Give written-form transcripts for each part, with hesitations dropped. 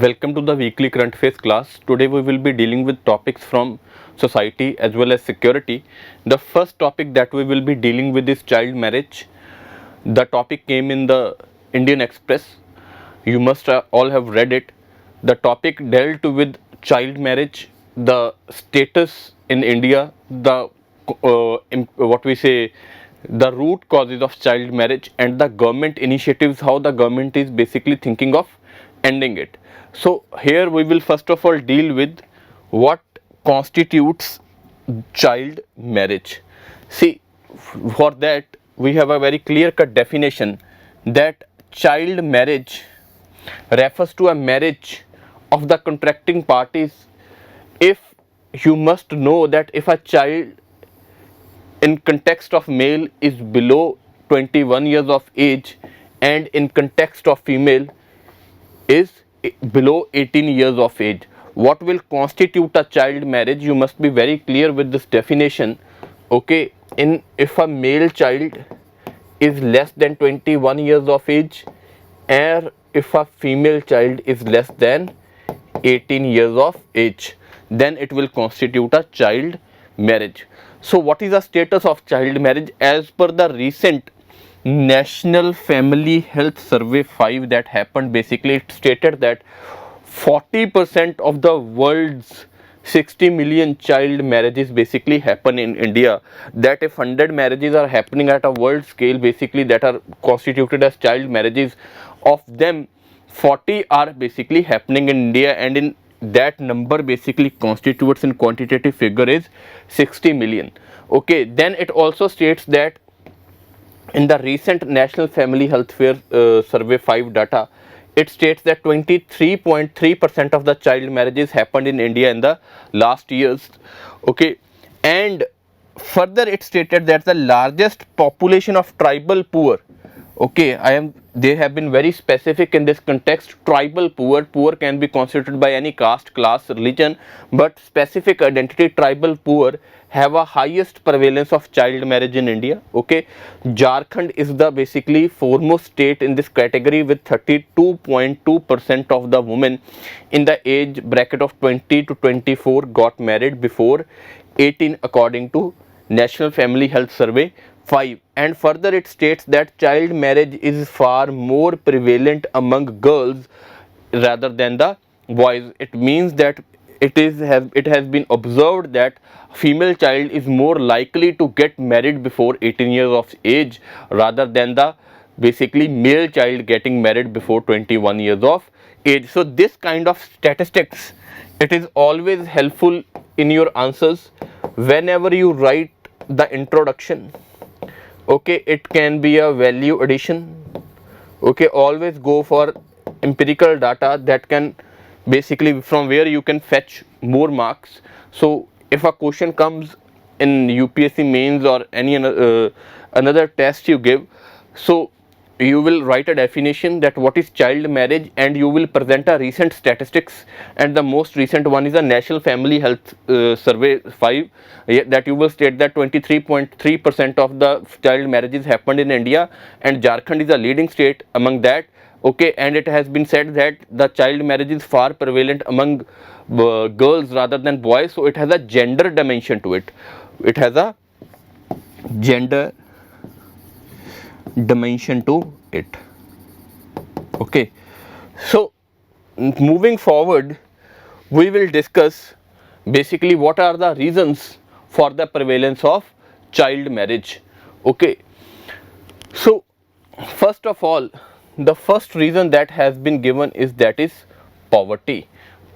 Welcome to the weekly current affairs class. Today we will be dealing with topics from society as well as security. The first topic that we will be dealing with is child marriage. The topic came in the Indian Express. You must all have read it. The topic dealt with child marriage, the status in India, the what we say, the root causes of child marriage, and the government initiatives, how the government is basically thinking of ending it. So here we will first of all deal with what constitutes child marriage. See, for that we have a very clear cut definition that child marriage refers to a marriage of the contracting parties. If you must know that if a child in context of male is below 21 years of age and in context of female is below 18 years of age, what will constitute a child marriage? You must be very clear with this definition. Okay, in if a male child is less than 21 years of age, or if a female child is less than 18 years of age, then it will constitute a child marriage. So what is the status of child marriage? As per the recent National Family Health Survey 5 that happened, basically it stated that 40% of the world's 60 million child marriages basically happen in India. That if 100 marriages are happening at a world scale, basically that are constituted as child marriages, of them 40 are basically happening in India, and in that number basically constitutes in quantitative figure is 60 million. Okay, then it also states that in the recent National Family Health Survey 5 data, it states that 23.3% of the child marriages happened in India in the last years. Okay, and further it stated that the largest population of tribal poor. Okay, they have been very specific in this context. Tribal poor can be constituted by any caste, class, religion, but specific identity, tribal poor have a highest prevalence of child marriage in India. Okay, Jharkhand is the basically foremost state in this category with 32.2% of the women in the age bracket of 20 to 24 got married before 18 according to National Family Health Survey 5. And further it states that child marriage is far more prevalent among girls rather than the boys. It means that it has been observed that female child is more likely to get married before 18 years of age rather than the basically male child getting married before 21 years of age. So this kind of statistics, it is always helpful in your answers whenever you write the introduction. Okay, it can be a value addition. Okay, always go for empirical data that can basically from where you can fetch more marks. So if a question comes in UPSC mains or any another test you give, so you will write a definition that what is child marriage, and you will present a recent statistics, and the most recent one is a National Family Health Survey 5 that you will state that 23.3% of the child marriages happened in India, and Jharkhand is a leading state among that. Okay, and it has been said that the child marriage is far prevalent among girls rather than boys, so it has a gender dimension to it. It has a gender dimension to it. Okay, so moving forward, we will discuss basically what are the reasons for the prevalence of child marriage. Okay, so first of all, the first reason that has been given is that is poverty.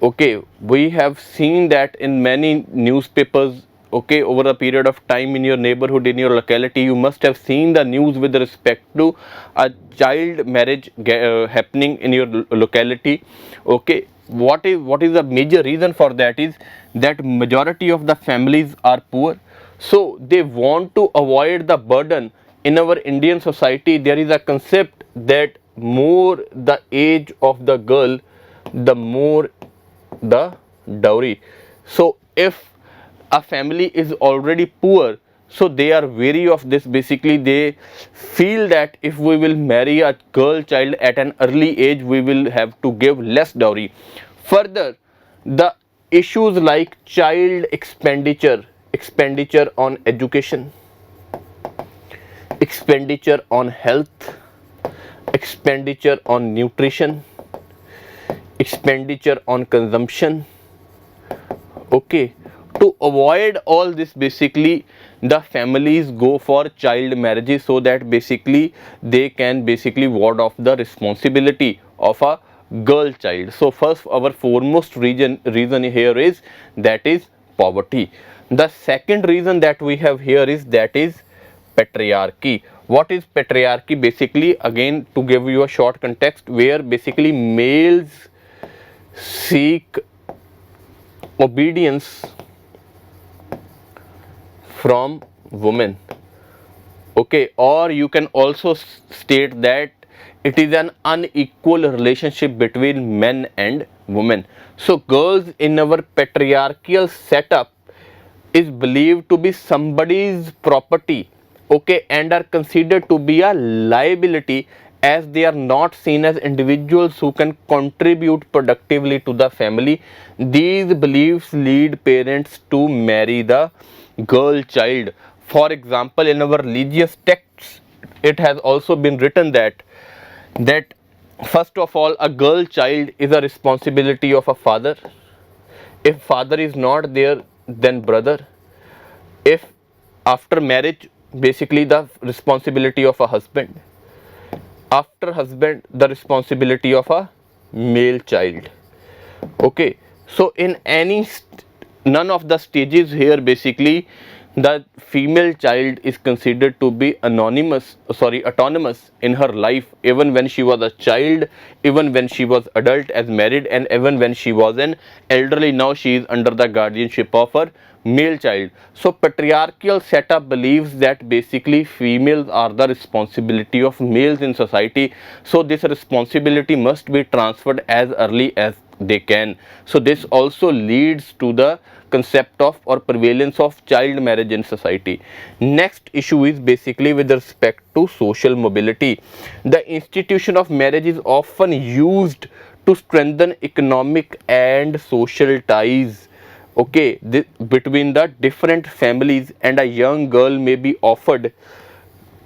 Okay, we have seen that in many newspapers. Okay, over a period of time in your neighborhood, in your locality, you must have seen the news with respect to a child marriage happening in your locality. Okay, what is the major reason for that is that majority of the families are poor, so they want to avoid the burden. In our Indian society, there is a concept that more the age of the girl, the more the dowry. So if a family is already poor, So they are wary of this. Basically they feel that if we will marry a girl child at an early age, we will have to give less dowry. Further, the issues like child expenditure on education, expenditure on health, expenditure on nutrition, expenditure on consumption. Okay, to avoid all this, basically the families go for child marriages so that basically they can basically ward off the responsibility of a girl child. So first, our foremost reason here is that is poverty. The second reason that we have here is that is patriarchy. What is patriarchy? Basically, again, to give you a short context, where basically males seek obedience from women. Okay, or you can also state that it is an unequal relationship between men and women. So girls in our patriarchal setup is believed to be somebody's property, okay, and are considered to be a liability, as they are not seen as individuals who can contribute productively to the family. These beliefs lead parents to marry the girl child. For example, in our religious texts, it has also been written that first of all, a girl child is a responsibility of a father. If father is not there, then brother. If after marriage, basically the responsibility of a husband. After husband, the responsibility of a male child. Okay, so in none of the stages here, basically the female child is considered to be autonomous in her life, even when she was a child, even when she was adult as married, and even when she was an elderly. Now she is under the guardianship of her male child. So patriarchal setup believes that basically females are the responsibility of males in society, so this responsibility must be transferred as early as they can. So this also leads to the concept of or prevalence of child marriage in society. Next issue is basically with respect to social mobility. The institution of marriage is often used to strengthen economic and social ties, okay, between the different families, and a young girl may be offered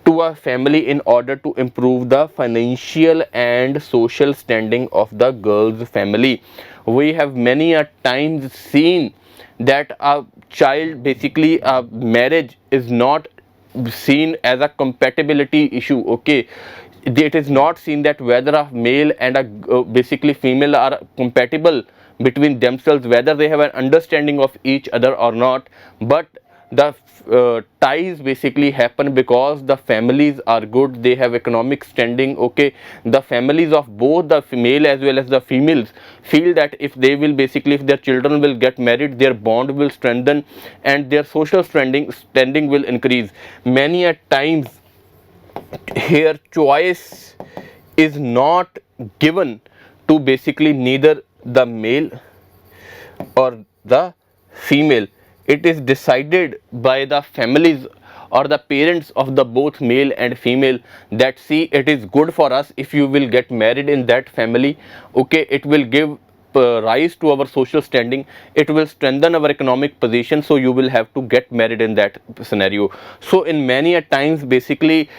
to a family in order to improve the financial and social standing of the girl's family. We have many a times seen that a child, basically a marriage is not seen as a compatibility issue. Okay, it is not seen that whether a male and a basically female are compatible between themselves, whether they have an understanding of each other or not, but the ties basically happen because the families are good, they have economic standing. Okay, the families of both the male as well as the females feel that if they will basically, if their children will get married, their bond will strengthen and their social standing will increase. Many a times here choice is not given to basically neither the male or the female. It is decided by the families or the parents of the both male and female, that see, it is good for us if you will get married in that family. Okay, it will give rise to our social standing, it will strengthen our economic position, so you will have to get married in that scenario. So in many a times, basically,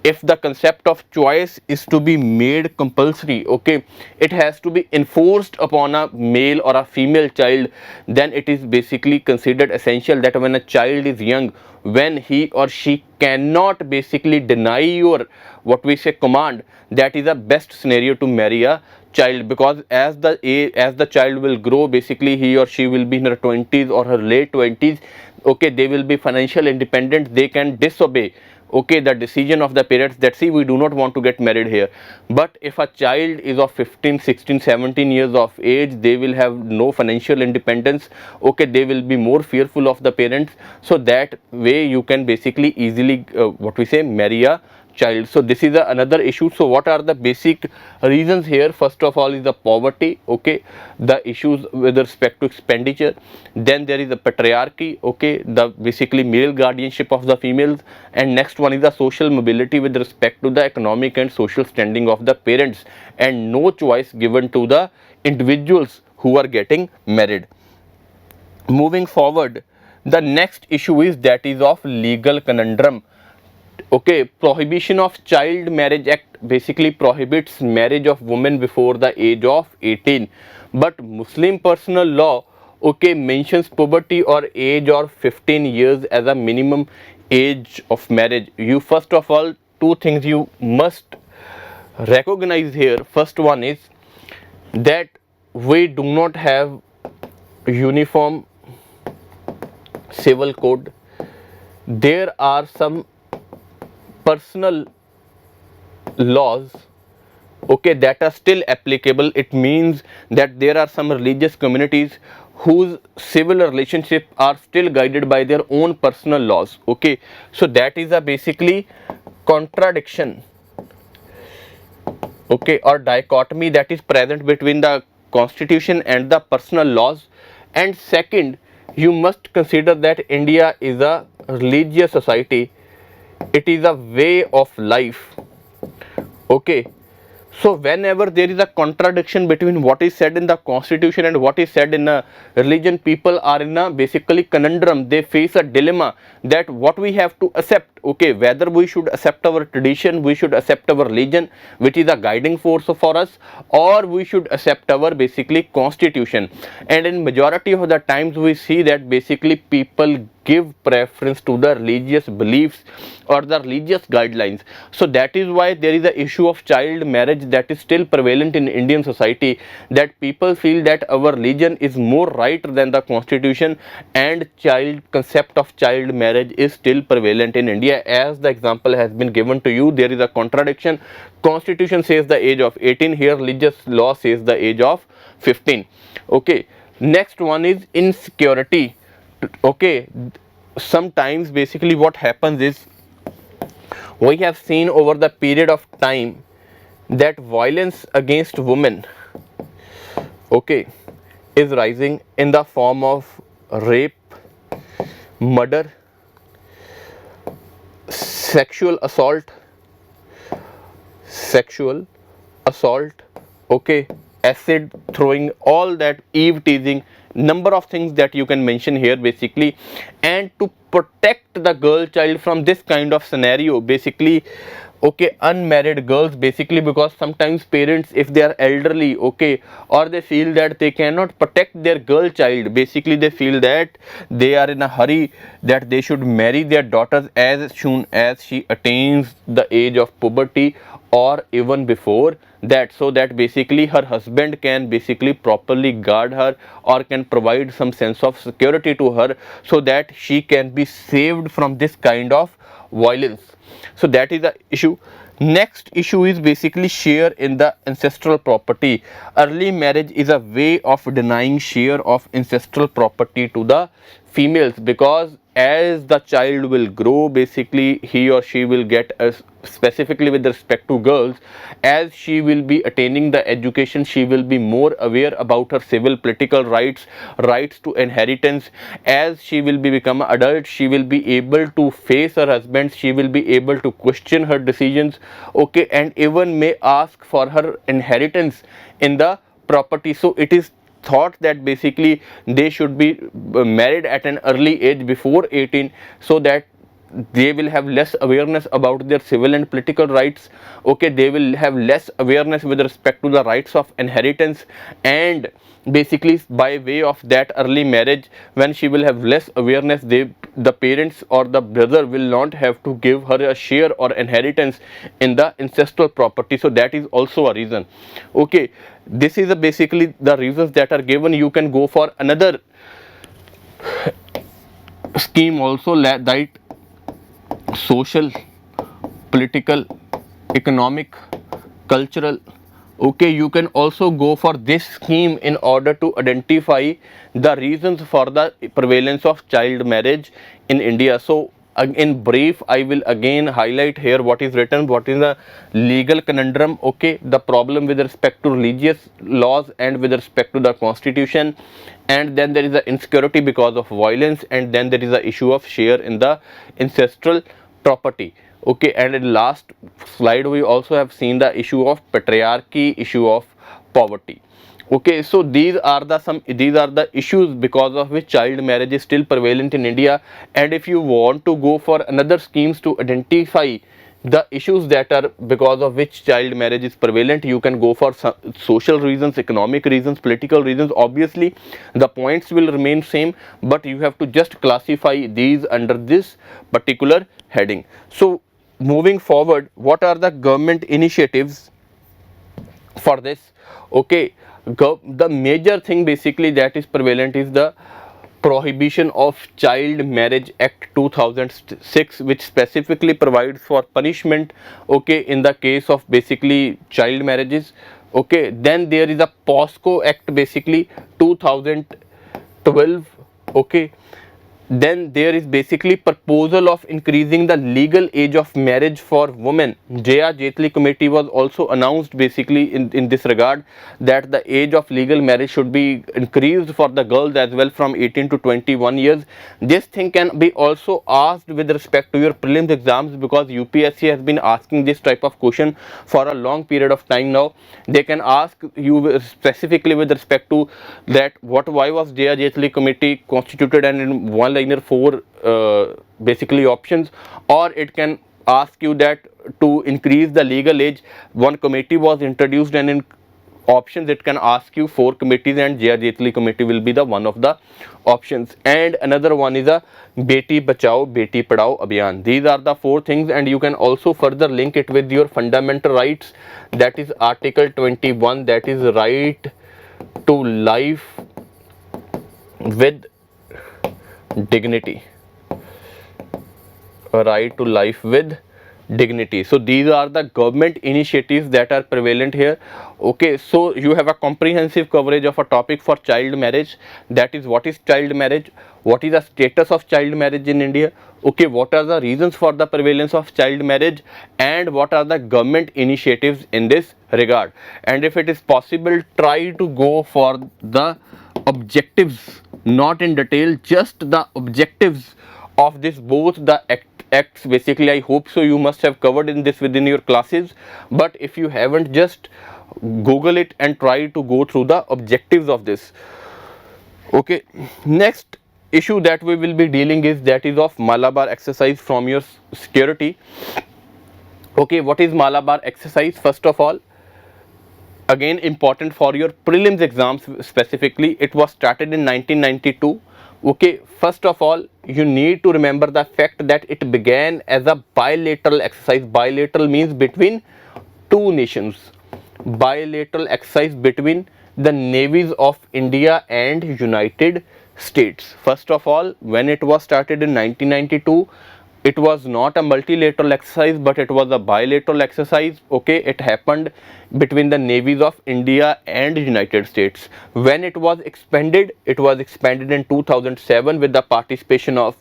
if the concept of choice is to be made compulsory, okay, it has to be enforced upon a male or a female child, then it is basically considered essential that when a child is young, when he or she cannot basically deny your what we say command, that is a best scenario to marry a child. Because as the child will grow, basically he or she will be in her 20s or her late 20s. Okay, they will be financial independent, they can disobey, okay, the decision of the parents that see, we do not want to get married here. But if a child is of 15, 16, 17 years of age, they will have no financial independence. Okay, they will be more fearful of the parents. So that way you can basically easily what we say marry a child. So this is another issue. So what are the basic reasons here? First of all is the poverty, okay, the issues with respect to expenditure. Then there is the patriarchy, okay, the basically male guardianship of the females. And next one is the social mobility with respect to the economic and social standing of the parents, and no choice given to the individuals who are getting married. Moving forward, the next issue is that is of legal conundrum. Okay, Prohibition of Child Marriage Act basically prohibits marriage of women before the age of 18, but Muslim personal law, okay, mentions puberty or age or 15 years as a minimum age of marriage. You first of all, two things you must recognize here. First one is that we do not have uniform civil code. There are some personal laws, okay, that are still applicable. It means that there are some religious communities whose civil relationship are still guided by their own personal laws, okay. So that is a basically contradiction, okay, or dichotomy that is present between the constitution and the personal laws. And second, you must consider that India is a religious society. It is a way of life, okay. So whenever there is a contradiction between what is said in the constitution and what is said in a religion, people are in a basically conundrum. They face a dilemma that what we have to accept, okay, whether we should accept our tradition, we should accept our religion which is a guiding force for us, or we should accept our basically constitution. And in majority of the times we see that basically people give preference to the religious beliefs or the religious guidelines. So that is why there is a issue of child marriage that is still prevalent in Indian society, that people feel that our religion is more right than the constitution, and child concept of child marriage is still prevalent in India. As the example has been given to you, there is a contradiction. Constitution says the age of 18, here religious law says the age of 15, okay. Next one is insecurity. Okay, sometimes basically what happens is we have seen over the period of time that violence against women, okay, is rising in the form of rape, murder, sexual assault, okay, acid throwing, all that, eve teasing, number of things that you can mention here basically. And to protect the girl child from this kind of scenario, basically, okay, unmarried girls, basically, because sometimes parents, if they are elderly, okay, or they feel that they cannot protect their girl child, basically they feel that they are in a hurry that they should marry their daughters as soon as she attains the age of puberty or even before that, so that basically her husband can basically properly guard her or can provide some sense of security to her, so that she can be saved from this kind of violence. So that is the issue. Next issue is basically share in the ancestral property. Early marriage is a way of denying share of ancestral property to the females, because as the child will grow, basically he or she will get specifically with respect to girls, as she will be attaining the education, she will be more aware about her civil political rights, rights to inheritance. As she will be become an adult, she will be able to face her husband, she will be able to question her decisions, okay, and even may ask for her inheritance in the property. So it is thought that basically they should be married at an early age before 18, so that they will have less awareness about their civil and political rights, okay, they will have less awareness with respect to the rights of inheritance. And basically by way of that early marriage, when she will have less awareness, the parents or the brother will not have to give her a share or inheritance in the ancestral property. So that is also a reason, okay. This is basically the reasons that are given. You can go for another scheme also, that social, political, economic, cultural, okay, you can also go for this scheme in order to identify the reasons for the prevalence of child marriage in India. So In brief, I will again highlight here what is written, what is the legal conundrum, okay, the problem with respect to religious laws and with respect to the constitution, and then there is the insecurity because of violence, and then there is the issue of share in the ancestral property. Okay, and in last slide we also have seen the issue of patriarchy, issue of poverty. Okay, so these are the issues because of which child marriage is still prevalent in India. And if you want to go for another schemes to identify the issues that are because of which child marriage is prevalent, you can go for social reasons, economic reasons, political reasons. Obviously the points will remain same, but you have to just classify these under this particular heading. So moving forward, what are the government initiatives for this? Okay, the major thing basically that is prevalent is the Prohibition of Child Marriage Act 2006, which specifically provides for punishment, okay, in the case of basically child marriages. Okay, then there is a POSCO Act basically 2012. Okay, then there is basically proposal of increasing the legal age of marriage for women. J.R. Jaitley committee was also announced basically in this regard, that the age of legal marriage should be increased for the girls as well from 18 to 21 years. This thing can be also asked with respect to your prelims exams, because UPSC has been asking this type of question for a long period of time now. They can ask you specifically with respect to that, why was J.R. Jaitley committee constituted, and in one liner 4 basically options, or it can ask you that to increase the legal age one committee was introduced, and in options it can ask you 4 committees, and J.R. Jaitley committee will be the one of the options. And another one is a Beti Bachao Beti Padhao Abhiyan. These are the 4 things, and you can also further link it with your fundamental rights, that is article 21, that is right to life with dignity, right to life with dignity. So these are the government initiatives that are prevalent here. Okay, so you have a comprehensive coverage of a topic for child marriage, that is what is child marriage, what is the status of child marriage in India, okay, what are the reasons for the prevalence of child marriage, and what are the government initiatives in this regard. And if it is possible, try to go for the objectives, not in detail, just the objectives of this, both the acts basically. I hope so you must have covered in this within your classes, but if you haven't, just Google it and try to go through the objectives of this. Okay, next issue that we will be dealing is that is of Malabar exercise from your security. Okay, what is Malabar exercise? First of all, again important for your prelims exams specifically, it was started in 1992. Okay, first of all, you need to remember the fact that it began as a bilateral exercise. Bilateral means between 2 nations. Bilateral exercise between the navies of India and United States. First of all, when it was started in 1992, it was not a multilateral exercise, but it was a bilateral exercise. Okay, it happened between the navies of India and United States. When it was expanded in 2007 with the participation of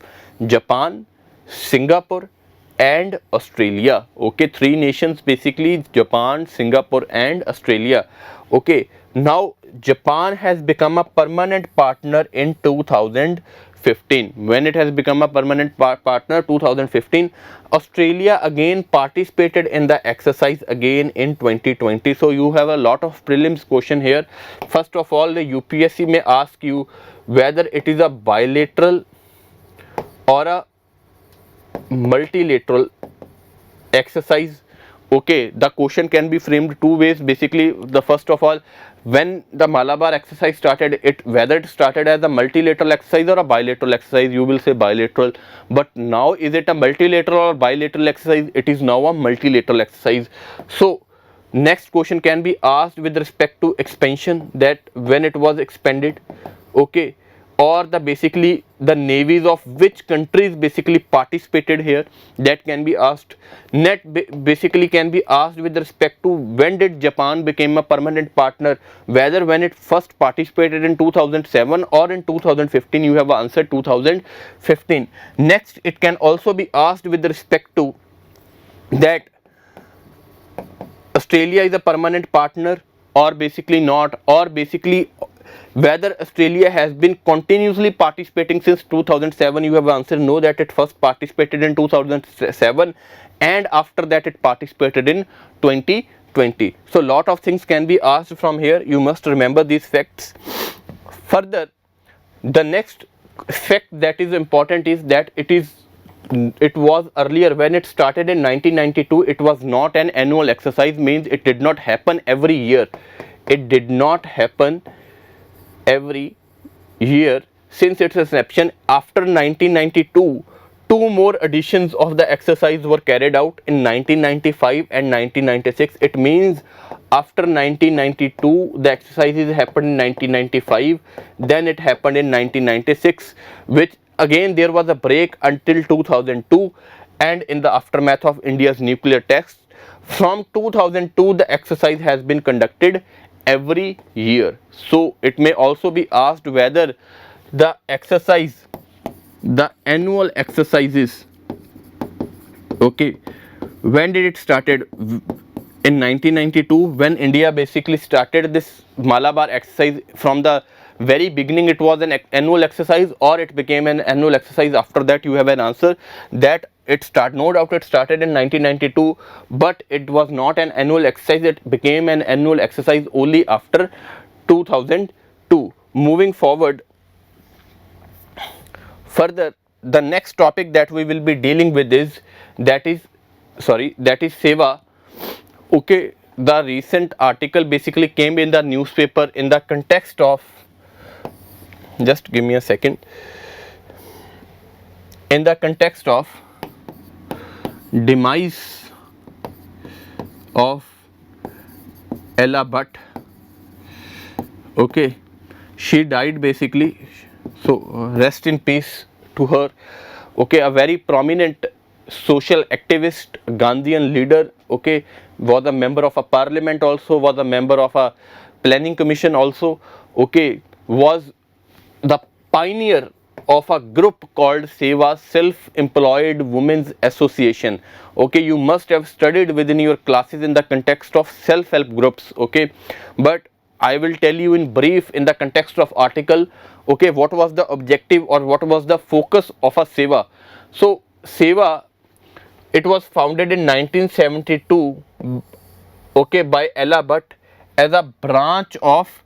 Japan, Singapore and Australia. Okay, 3 nations basically, Japan, Singapore and Australia. Okay, now Japan has become a permanent partner in 2015. When it has become a permanent partner 2015, Australia again participated in the exercise again in 2020. So you have a lot of prelims question here. First of all, the UPSC may ask you whether it is a bilateral or a multilateral exercise. Okay, the question can be framed 2 ways basically. The first of all, when the Malabar exercise started, whether it started as a multilateral exercise or a bilateral exercise, you will say bilateral. But now, is it a multilateral or bilateral exercise? It is now a multilateral exercise. So next question can be asked with respect to expansion, that when it was expanded. Okay, or the basically the navies of which countries basically participated here, that can be asked. Basically can be asked with respect to when did Japan became a permanent partner, whether when it first participated in 2007 or in 2015. You have answered 2015. Next, it can also be asked with respect to that Australia is a permanent partner or basically not, or basically whether Australia has been continuously participating since 2007. You have answered no, that it first participated in 2007 and after that it participated in 2020. So lot of things can be asked from here. You must remember these facts. Further, the next fact that is important is that it was earlier when it started in 1992, it was not an annual exercise, means it did not happen every year. It did not happen every year since its inception. After 1992, two more editions of the exercise were carried out in 1995 and 1996. It means after 1992 the exercises happened in 1995, then it happened in 1996, which again there was a break until 2002, and in the aftermath of India's nuclear test from 2002 the exercise has been conducted every year. So it may also be asked whether the exercise, the annual exercises, okay, when did it started? In 1992, when India basically started this Malabar exercise. From the very beginning it was an annual exercise, or it became an annual exercise after that. You have an answer that no doubt it started in 1992, but it was not an annual exercise. It became an annual exercise only after 2002. Moving forward, further, the next topic that we will be dealing with is that is SEWA. Okay, the recent article basically came in the newspaper in the context of, just give me a second, in the context of demise of Ella Bhatt. Okay, she died basically, so rest in peace to her. Okay, a very prominent social activist, Gandhian leader, okay, was a member of a parliament also, was a member of a planning commission also, okay, was the pioneer of a group called SEWA, Self-Employed Women's Association. Okay, you must have studied within your classes in the context of self-help groups, okay, but I will tell you in brief in the context of article, okay, what was the objective or what was the focus of a SEWA. So SEWA, it was founded in 1972, okay, by Ella Bhatt as a branch of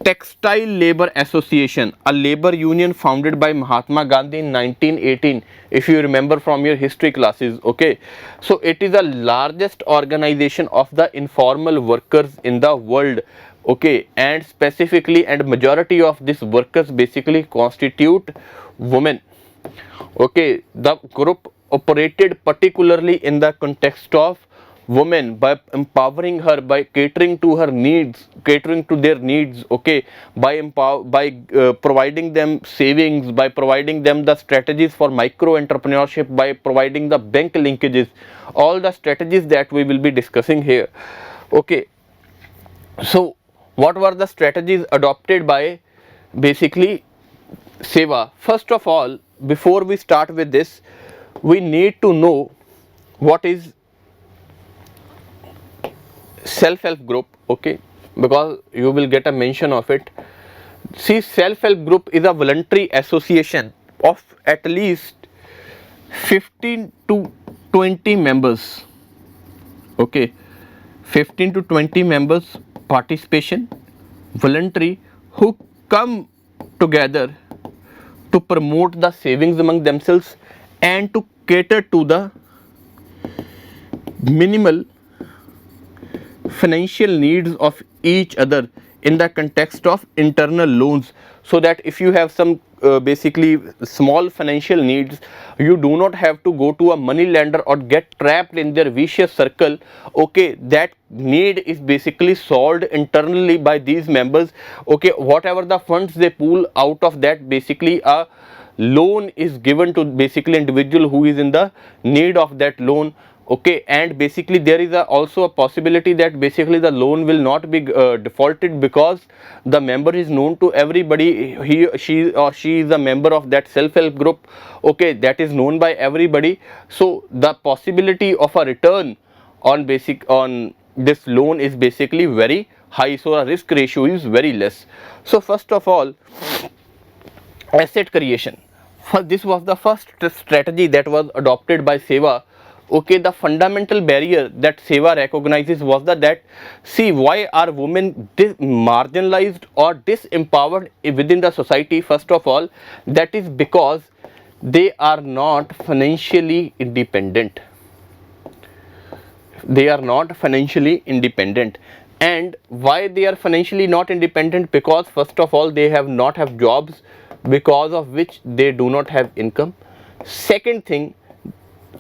Textile Labour Association, a labor union founded by Mahatma Gandhi in 1918, if you remember from your history classes, okay. So it is the largest organization of the informal workers in the world, okay, and specifically, and majority of these workers basically constitute women, okay. The group operated particularly in the context of women by empowering her, by catering to her needs, catering to their needs, okay, by providing them savings, by providing them the strategies for micro entrepreneurship, by providing the bank linkages, all the strategies that we will be discussing here, okay. So what were the strategies adopted by basically SEWA? First of all, before we start with this, we need to know what is self-help group, okay, because you will get a mention of it. See, self-help group is a voluntary association of at least 15 to 20 members, okay, 15 to 20 members, participation, voluntary, who come together to promote the savings among themselves and to cater to the minimal financial needs of each other in the context of internal loans, so that if you have some basically small financial needs, you do not have to go to a money lender or get trapped in their vicious circle. Okay, that need is basically solved internally by these members. Okay, whatever the funds they pool out of that, basically a loan is given to basically individual who is in the need of that loan. Okay, and basically there is also a possibility that basically the loan will not be defaulted, because the member is known to everybody. She is a member of that self-help group. Okay, that is known by everybody. So the possibility of a return on this loan is basically very high, so a risk ratio is very less. So first of all, asset creation. This was the first strategy that was adopted by SEWA. Okay, the fundamental barrier that SEWA recognizes was that see, why are women marginalized or disempowered within the society? First of all, that is because they are not financially independent. They are not financially independent. And why they are financially not independent? Because first of all, they not have jobs, because of which they do not have income. Second thing,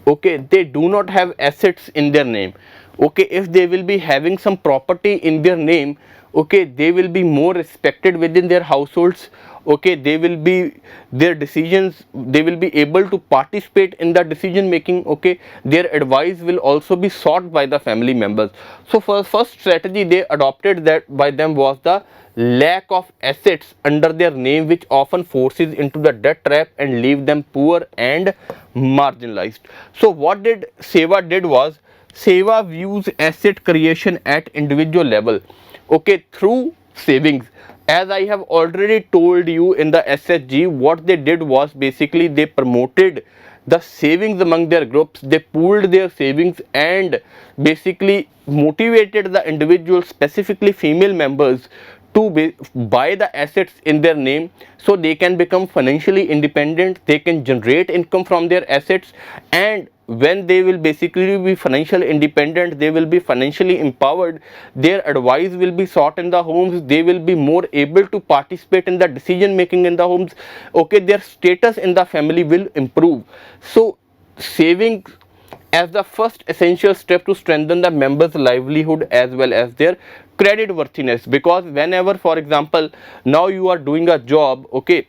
okay, they do not have assets in their name. Okay, if they will be having some property in their name, okay, they will be more respected within their households. Okay, they will be, their decisions, they will be able to participate in the decision making. Okay, their advice will also be sought by the family members. So first strategy they adopted that by them was the lack of assets under their name, which often forces into the debt trap and leave them poor and marginalized. So what did SEWA did was, SEWA views asset creation at individual level, okay, through savings. As I have already told you in the SHG, what they did was basically they promoted the savings among their groups. They pooled their savings and basically motivated the individuals, specifically female members, to buy the assets in their name, so they can become financially independent. They can generate income from their assets, and when they will basically be financially independent, they will be financially empowered. Their advice will be sought in the homes. They will be more able to participate in the decision making in the homes. Okay, their status in the family will improve. So saving as the first essential step to strengthen the members' livelihood as well as their credit worthiness. Because whenever, for example, now you are doing a job, okay,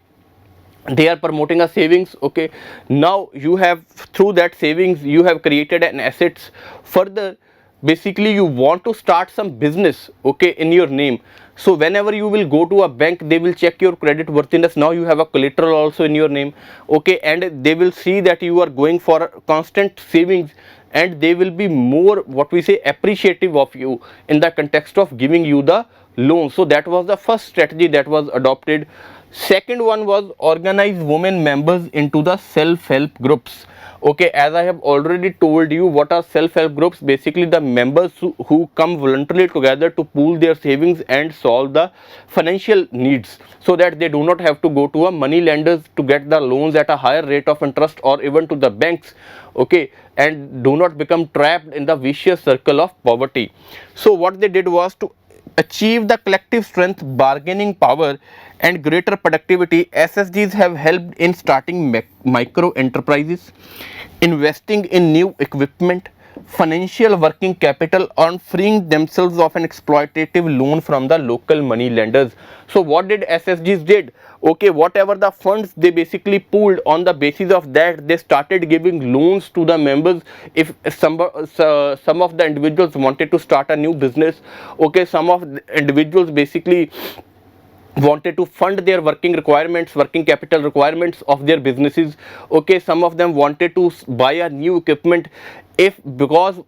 they are promoting a savings. Okay, now you have, through that savings, you have created an assets. Further, basically you want to start some business, okay, in your name. So whenever you will go to a bank, they will check your credit worthiness. Now you have a collateral also in your name. Okay, and they will see that you are going for constant savings, and they will be more, what we say, appreciative of you in the context of giving you the loan. So that was the first strategy that was adopted. Second one was organize women members into the self-help groups. Okay, as I have already told you, what are self-help groups? Basically the members who come voluntarily together to pool their savings and solve the financial needs, so that they do not have to go to a money lenders to get the loans at a higher rate of interest, or even to the banks. Okay, and do not become trapped in the vicious circle of poverty. So what they did was to achieve the collective strength, bargaining power, and greater productivity. SSGs have helped in starting micro enterprises, investing in new equipment, financial working capital, on freeing themselves of an exploitative loan from the local money lenders. So what did SSGs did? Okay, whatever the funds they basically pooled, on the basis of that they started giving loans to the members. If some of the individuals wanted to start a new business, okay, some of the individuals basically wanted to fund their working requirements, working capital requirements of their businesses. Okay, some of them wanted to buy a new equipment. If, because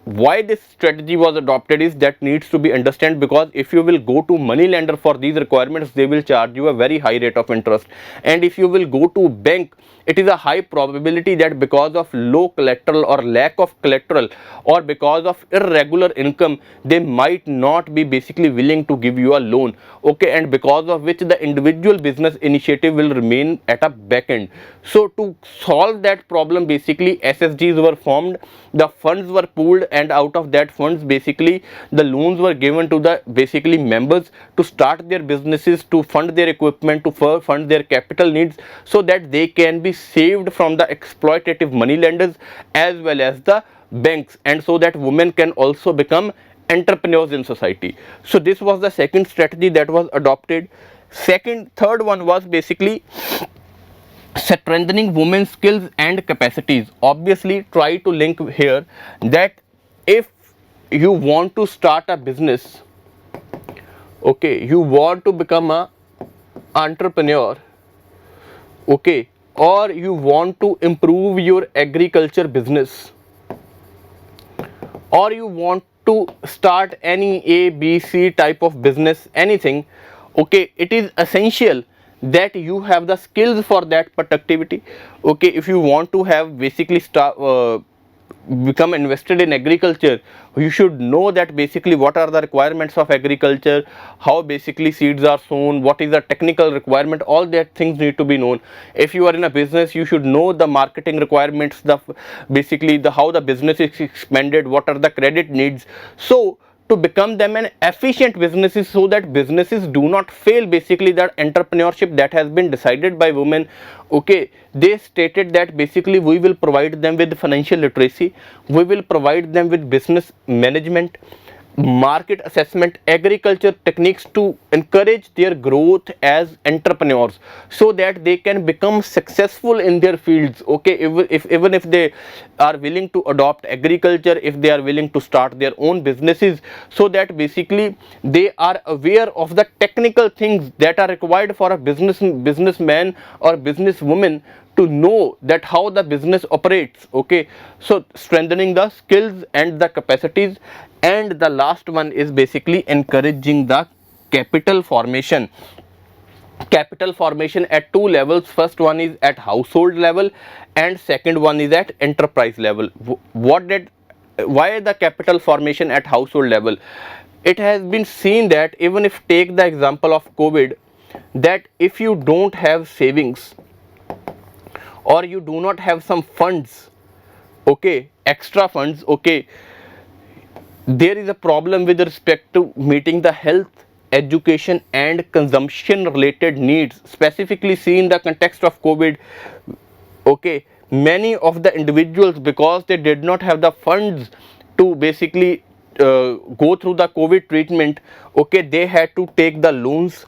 why this strategy was adopted is that needs to be understood, because if you will go to money lender for these requirements, they will charge you a very high rate of interest. And if you will go to bank, it is a high probability that because of low collateral or lack of collateral, or because of irregular income, they might not be basically willing to give you a loan. Okay, and because of which the individual business initiative will remain at a back end. So to solve that problem, basically SSGs were formed, the funds were pooled, and out of that funds basically the loans were given to the basically members to start their businesses, to fund their equipment, to fund their capital needs, so that they can be saved from the exploitative money lenders as well as the banks, and so that women can also become entrepreneurs in society. So this was the second strategy that was adopted. Third one was basically strengthening women's skills and capacities. Obviously, try to link here that if you want to start a business, okay, you want to become a entrepreneur, okay, or you want to improve your agriculture business, or you want to start any A, B, C type of business, anything, okay, it is essential that you have the skills for that productivity. Okay, if you want to have basically become invested in agriculture, you should know that basically what are the requirements of agriculture, how basically seeds are sown, what is the technical requirement, all that things need to be known. If you are in a business, you should know the marketing requirements, the basically the how the business is expanded, what are the credit needs, so to become them an efficient businesses, so that businesses do not fail. Basically that entrepreneurship that has been decided by women, okay, they stated that basically we will provide them with financial literacy, we will provide them with business management, market assessment, agriculture techniques to encourage their growth as entrepreneurs, so that they can become successful in their fields. Okay, even if they are willing to adopt agriculture, if they are willing to start their own businesses, so that basically they are aware of the technical things that are required for a businessman or businesswoman to know that how the business operates. Okay, so strengthening the skills and the capacities. And the last one is basically encouraging the capital formation at two levels. First one is at household level and second one is at enterprise level. Why the capital formation at household level? It has been seen that even if take the example of COVID, that if you don't have savings or you do not have some funds, okay, extra funds, okay, there is a problem with respect to meeting the health, education and consumption related needs, specifically seen in the context of COVID. Okay, many of the individuals, because they did not have the funds to basically go through the COVID treatment, okay, they had to take the loans,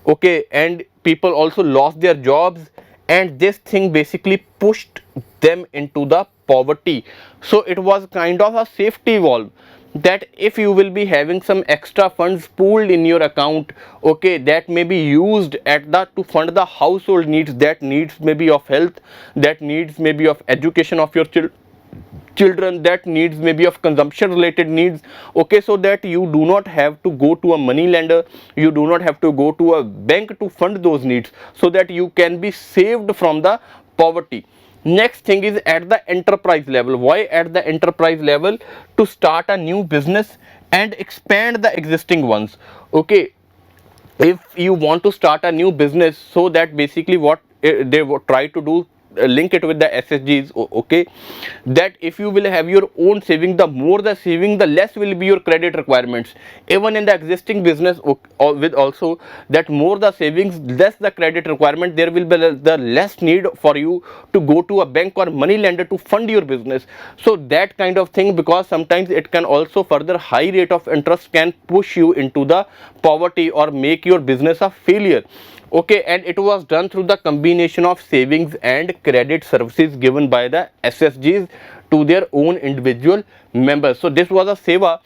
okay, and people also lost their jobs, and this thing basically pushed them into the poverty. So it was kind of a safety valve, that if you will be having some extra funds pooled in your account, okay, that may be used at the to fund the household needs, that needs maybe of health, that needs maybe of education of your children, that needs maybe of consumption related needs, okay, so that you do not have to go to a money lender, you do not have to go to a bank to fund those needs, so that you can be saved from the poverty. Next thing is at the enterprise level. Why at the enterprise level? To start a new business and expand the existing ones. Okay, if you want to start a new business, so that basically what they try to do, link it with the SSGs, okay, that if you will have your own saving, the more the saving, the less will be your credit requirements. Even in the existing business, with also that more the savings, less the credit requirement, there will be the less need for you to go to a bank or money lender to fund your business. So that kind of thing, because sometimes it can also further high rate of interest can push you into the poverty or make your business a failure. Okay, and it was done through the combination of savings and credit services given by the SSGs to their own individual members. So this was a seva.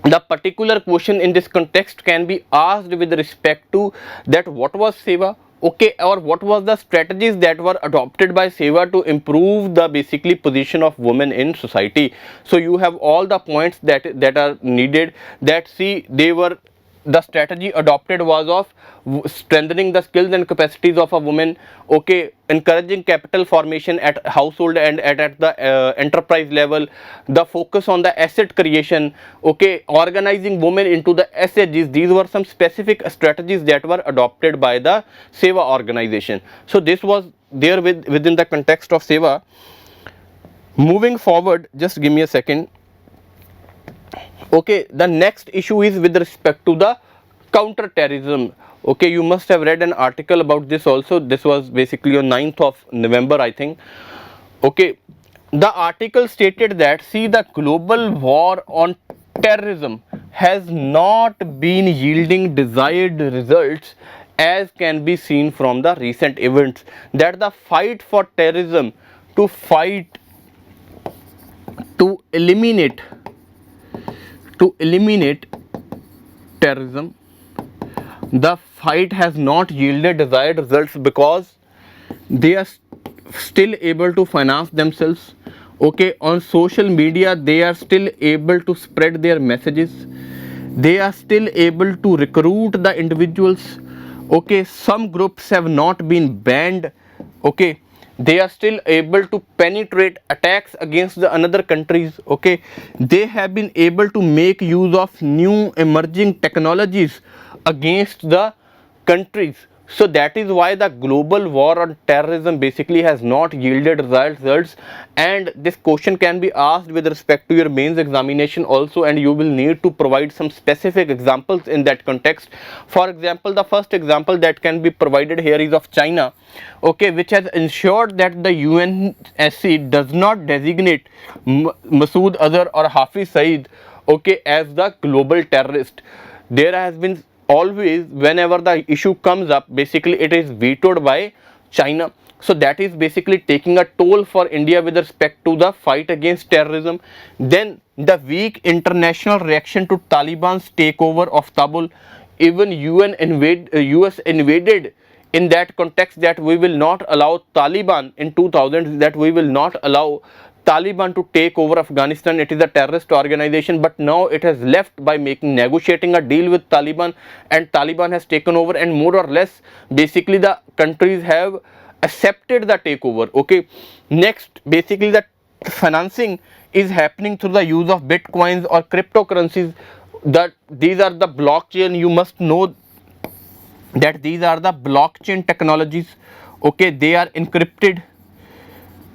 The particular question in this context can be asked with respect to that what was seva, okay, or what was the strategies that were adopted by seva to improve the basically position of women in society. So you have all the points that are needed, that see they were, the strategy adopted was of strengthening the skills and capacities of a woman, okay, encouraging capital formation at household and at the enterprise level, the focus on the asset creation, okay, organizing women into the SHGs. These were some specific strategies that were adopted by the seva organization. So this was there within the context of seva. Moving forward, just give me a second. Okay, the next issue is with respect to the counter terrorism. Okay, you must have read an article about this also. This was basically on 9th of November, I think. Okay, the article stated that, see, the global war on terrorism has not been yielding desired results, as can be seen from the recent events, that the fight for terrorism, to fight to eliminate terrorism, the fight has not yielded desired results because they are still able to finance themselves. Okay, on social media they are still able to spread their messages, they are still able to recruit the individuals. Okay, some groups have not been banned. Okay, they are still able to penetrate attacks against the another countries. Okay, they have been able to make use of new emerging technologies against the countries. So that is why the global war on terrorism basically has not yielded results, and this question can be asked with respect to your mains examination also, and you will need to provide some specific examples in that context. For example, the first example that can be provided here is of China, okay, which has ensured that the UNSC does not designate Masood Azhar or Hafiz Saeed, okay, as the global terrorist. There has been always, whenever the issue comes up, basically it is vetoed by China. So that is basically taking a toll for India with respect to the fight against terrorism. Then the weak international reaction to Taliban's takeover of Kabul. Even US invaded in that context, that we will not allow Taliban in 2000, that we will not allow Taliban to take over Afghanistan. It is a terrorist organization, but now it has left by negotiating a deal with Taliban, and Taliban has taken over, and more or less basically the countries have accepted the takeover. Okay, next, basically the financing is happening through the use of bitcoins or cryptocurrencies. That these are the blockchain, you must know that these are the blockchain technologies. Okay, they are encrypted,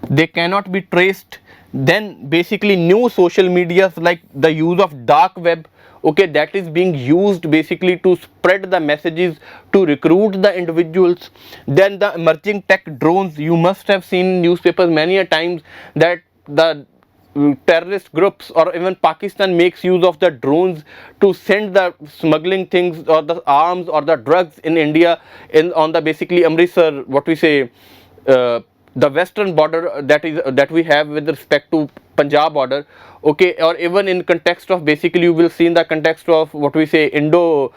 they cannot be traced. Then basically new social medias like the use of dark web, okay, that is being used basically to spread the messages, to recruit the individuals. Then the emerging tech drones, you must have seen newspapers many a times that the terrorist groups or even Pakistan makes use of the drones to send the smuggling things or the arms or the drugs in India, in on the basically Amritsar, what we say, the western border, that we have with respect to Punjab border. Okay, or even in context of, basically you will see in the context of what we say Indo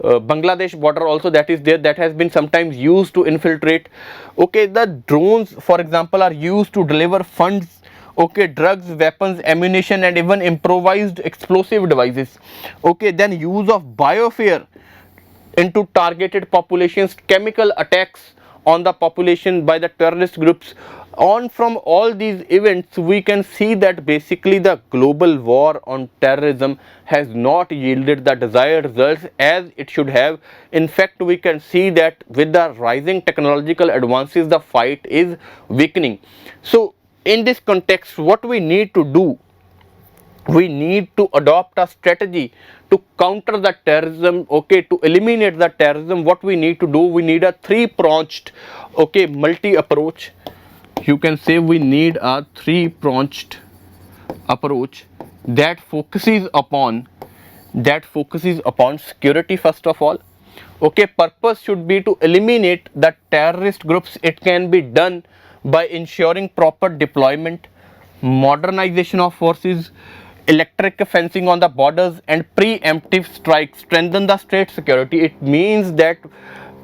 Bangladesh border also, that is there, that has been sometimes used to infiltrate. Okay, the drones for example are used to deliver funds, okay, drugs, weapons, ammunition, and even improvised explosive devices. Okay, then use of biofare into targeted populations, chemical attacks on the population by the terrorist groups. On from all these events, we can see that basically the global war on terrorism has not yielded the desired results as it should have. In fact, we can see that with the rising technological advances, the fight is weakening. So in this context, what we need to do, we need to adopt a strategy to counter the terrorism, okay, to eliminate the terrorism. What we need to do, we need a three-pronged, okay, multi approach. You can say we need a three-pronged approach that focuses upon security first of all. Okay, purpose should be to eliminate the terrorist groups. It can be done by ensuring proper deployment, modernization of forces, electric fencing on the borders, and preemptive strikes strengthen the state security. It means that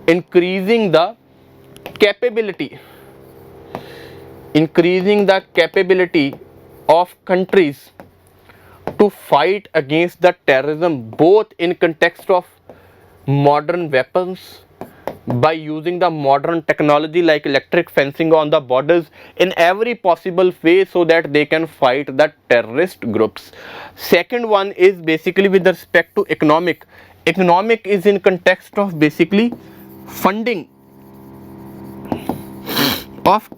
increasing the capability of countries to fight against the terrorism, both in context of modern weapons, by using the modern technology like electric fencing on the borders, in every possible way, so that they can fight the terrorist groups. Second one is basically with respect to economic is in context of basically funding of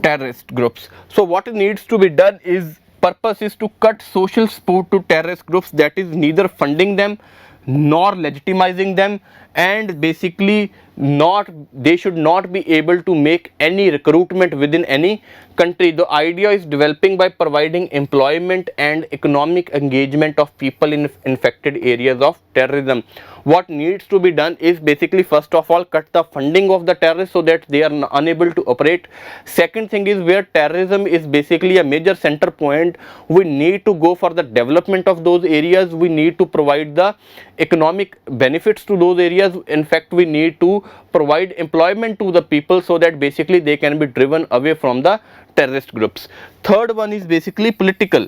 terrorist groups. So what needs to be done is purpose is to cut social support to terrorist groups, that is neither funding them nor legitimizing them, and basically not, they should not be able to make any recruitment within any country. The idea is developing by providing employment and economic engagement of people in infected areas of terrorism. What needs to be done is basically, first of all, cut the funding of the terrorists so that they are unable to operate. Second thing is, where terrorism is basically a major center point, we need to go for the development of those areas. We need to provide the economic benefits to those areas. In fact, we need to provide employment to the people so that basically they can be driven away from the terrorist groups. Third one is basically political.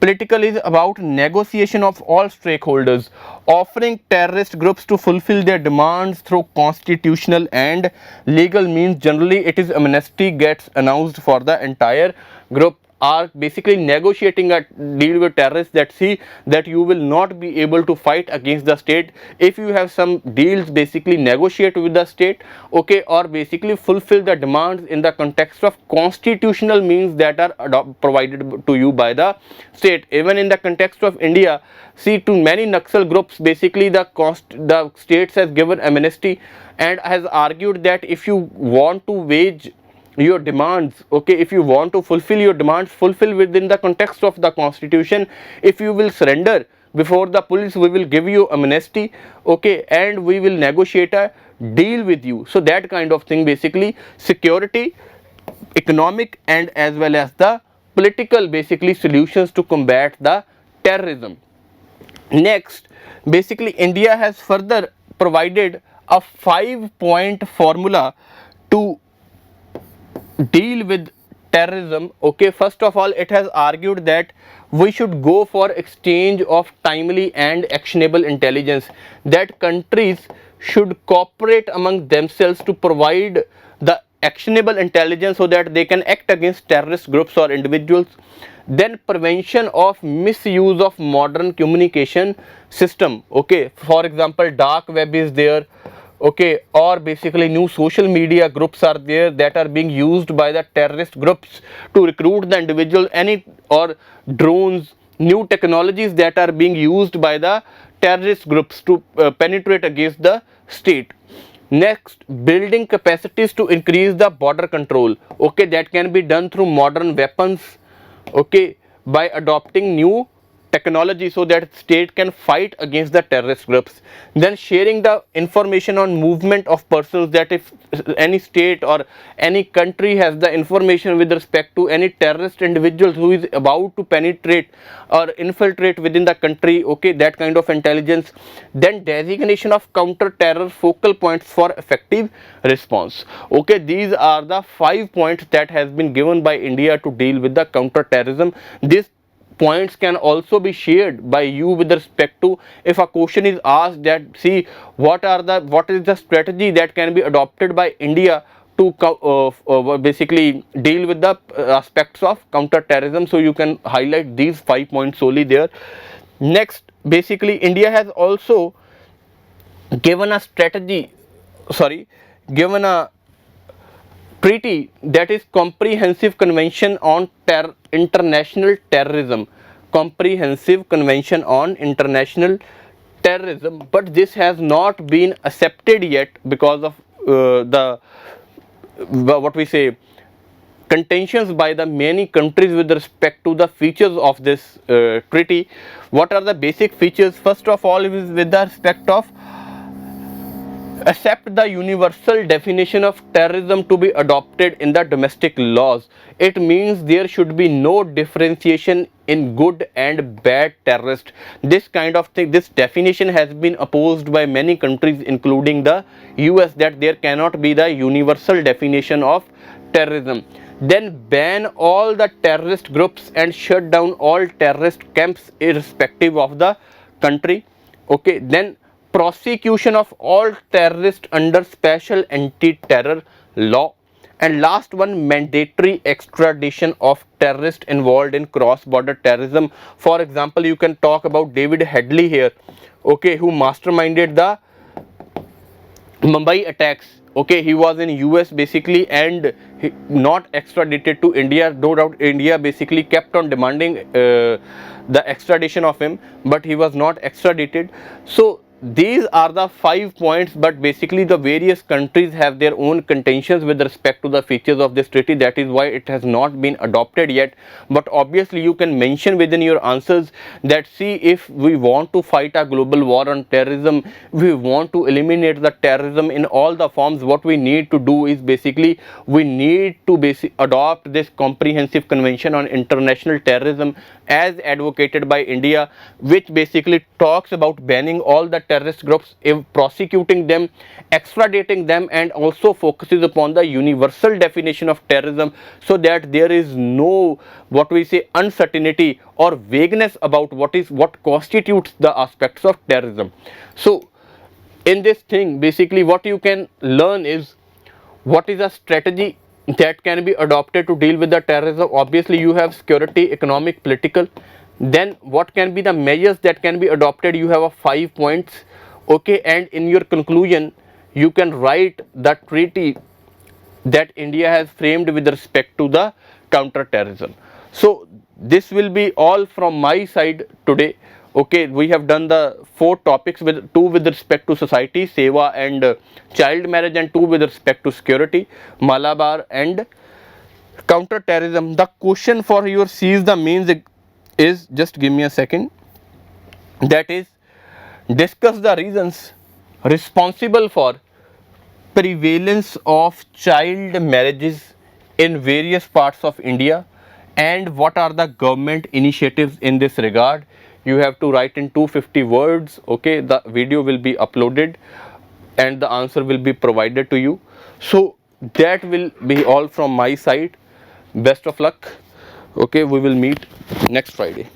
Political is about negotiation of all stakeholders, offering terrorist groups to fulfill their demands through constitutional and legal means. Generally, it is amnesty gets announced for the entire group, are basically negotiating a deal with terrorists, that see that you will not be able to fight against the state if you have some deals, basically negotiate with the state, okay, or basically fulfill the demands in the context of constitutional means that are provided to you by the state. Even in the context of India, see, to many Naxal groups, basically the states has given amnesty and has argued that if you want to wage your demands, okay, if you want to fulfill your demands, fulfill within the context of the constitution. If you will surrender before the police, we will give you amnesty, okay, and we will negotiate a deal with you. So that kind of thing, basically security, economic, and as well as the political, basically solutions to combat the terrorism. Next, basically India has further provided a 5-point formula to deal with terrorism, okay. First of all, it has argued that we should go for exchange of timely and actionable intelligence, that countries should cooperate among themselves to provide the actionable intelligence so that they can act against terrorist groups or individuals. Then prevention of misuse of modern communication system, okay, for example dark web is there, okay, or basically new social media groups are there that are being used by the terrorist groups to recruit the individual, any, or drones, new technologies that are being used by the terrorist groups to penetrate against the state. Next, building capacities to increase the border control, okay, that can be done through modern weapons, okay, by adopting new technology so that state can fight against the terrorist groups. Then sharing the information on movement of persons, that if any state or any country has the information with respect to any terrorist individuals who is about to penetrate or infiltrate within the country, okay, that kind of intelligence. Then designation of counter terror focal points for effective response, okay. These are the 5 points that has been given by India to deal with the counter terrorism. This points can also be shared by you with respect to, if a question is asked that see what is the strategy that can be adopted by India to basically deal with the aspects of counter terrorism, so you can highlight these 5 points solely there. Next, basically India has also given a strategy, given a treaty, that is Comprehensive Convention on International Terrorism, Comprehensive Convention on International Terrorism, but this has not been accepted yet because of what we say contentions by the many countries with respect to the features of this treaty. What are the basic features? First of all, is with the respect of accept the universal definition of terrorism to be adopted in the domestic laws. It means there should be no differentiation in good and bad terrorist. This kind of thing, this definition has been opposed by many countries including the US, that there cannot be the universal definition of terrorism. Then ban all the terrorist groups and shut down all terrorist camps irrespective of the country, okay. Then prosecution of all terrorists under special anti-terror law. And last one, mandatory extradition of terrorists involved in cross-border terrorism. For example, you can talk about David Headley here, okay, who masterminded the Mumbai attacks, Okay, he was in US basically, and not extradited to India. No doubt India basically kept on demanding the extradition of him, but he was not extradited. So these are the 5 points, but basically the various countries have their own contentions with respect to the features of this treaty. That is why it has not been adopted yet. But obviously you can mention within your answers that, see, if we want to fight a global war on terrorism, we want to eliminate the terrorism in all the forms, what we need to do is basically we need to adopt this comprehensive convention on international terrorism as advocated by India, which basically talks about banning all the terrorist groups, prosecuting them, extraditing them, and also focuses upon the universal definition of terrorism, so that there is no, what we say, uncertainty or vagueness about what constitutes the aspects of terrorism. So in this thing, basically what you can learn is what is a strategy that can be adopted to deal with the terrorism. Obviously you have security, economic, political. Then what can be the measures that can be adopted? You have a 5 points. Okay, and in your conclusion you can write the treaty that India has framed with respect to the counter terrorism. So this will be all from my side today. Okay, we have done the 4 topics, with 2 with respect to society, seva and child marriage, and 2 with respect to security, Malabar and counter terrorism. The question for your seize the means is, just give me a second, that is, discuss the reasons responsible for prevalence of child marriages in various parts of India, and what are the government initiatives in this regard. You have to write in 250 words. Okay, the video will be uploaded and the answer will be provided to you. So that will be all from my side. Best of luck. Okay, we will meet next Friday.